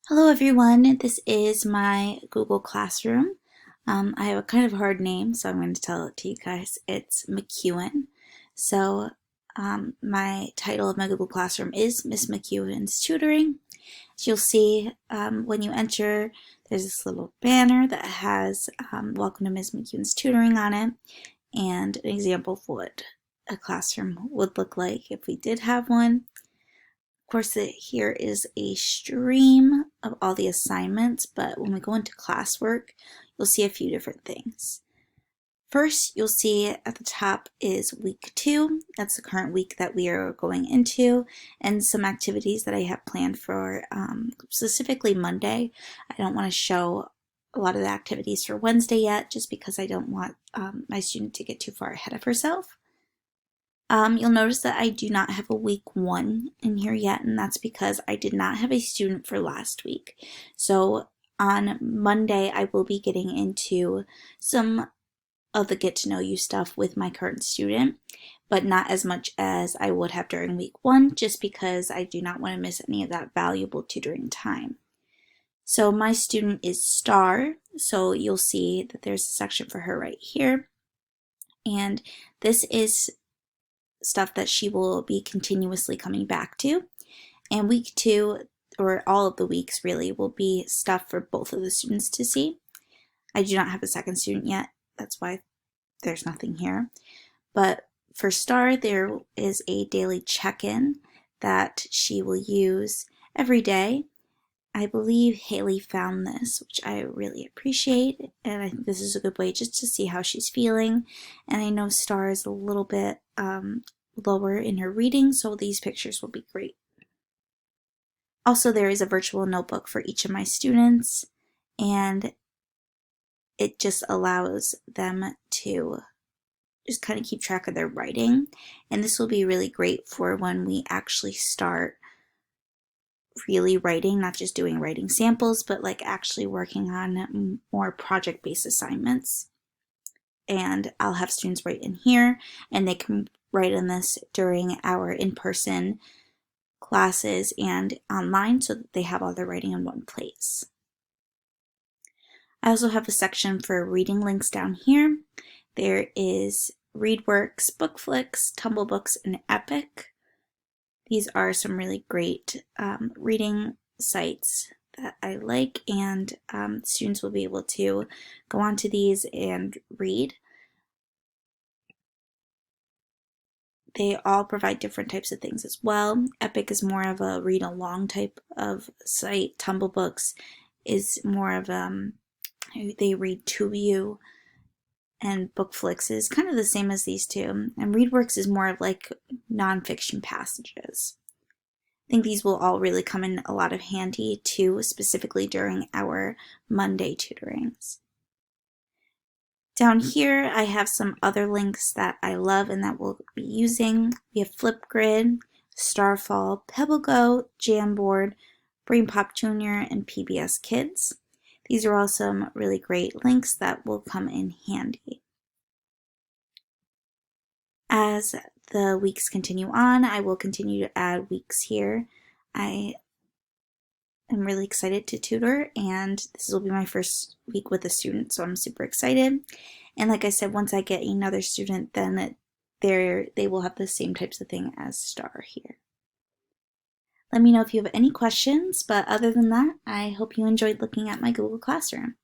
Hello everyone, this is my Google Classroom. I have a kind of hard name, so I'm going to tell it to you guys. It's McEwen. So my title of my Google Classroom is Miss McEwen's Tutoring. As you'll see, when you enter, there's this little banner that has Welcome to Miss McEwen's Tutoring on it, and an example of what a classroom would look like if we did have one. Of course, here is a stream of all the assignments, but when we go into classwork, you'll see a few different things. First, you'll see at the top is week 2. That's the current week that we are going into, and some activities that I have planned for specifically Monday. I don't want to show a lot of the activities for Wednesday yet, just because I don't want my student to get too far ahead of herself. You'll notice that I do not have a week 1 in here yet, and that's because I did not have a student for last week. So on Monday, I will be getting into some of the get to know you stuff with my current student, but not as much as I would have during week 1, just because I do not want to miss any of that valuable tutoring time. So my student is Star, so you'll see that there's a section for her right here, and this is stuff that she will be continuously coming back to. And week 2, or all of the weeks really, will be stuff for both of the students to see. I do not have a second student yet, that's why there's nothing here. But for Star, there is a daily check-in that she will use every day. I believe Haley found this, which I really appreciate, and I think this is a good way just to see how she's feeling. And I know Star is a little bit lower in her reading, so these pictures will be great. Also, there is a virtual notebook for each of my students, and it just allows them to just kind of keep track of their writing. And this will be really great for when we actually start really writing, not just doing writing samples, but like actually working on more project-based assignments. And I'll have students write in here, and they can write in this during our in-person classes and online, so that they have all their writing in one place. I also have a section for reading links down here. There is ReadWorks, BookFlix, Tumblebooks, and Epic. These are some really great reading sites that I like, and students will be able to go onto these and read. They all provide different types of things as well. Epic is more of a read-along type of site. Tumblebooks is more of they read to you, and BookFlix is kind of the same as these two. And ReadWorks is more of like nonfiction passages. I think these will all really come in a lot of handy too, specifically during our Monday tutorings. Down here, I have some other links that I love and that we'll be using. We have Flipgrid, Starfall, PebbleGo, Jamboard, BrainPop Junior, and PBS Kids. These are all some really great links that will come in handy. As the weeks continue on, I will continue to add weeks here. I am really excited to tutor, and this will be my first week with a student, so I'm super excited. And like I said, once I get another student, then they will have the same types of thing as Star here. Let me know if you have any questions, but other than that, I hope you enjoyed looking at my Google Classroom.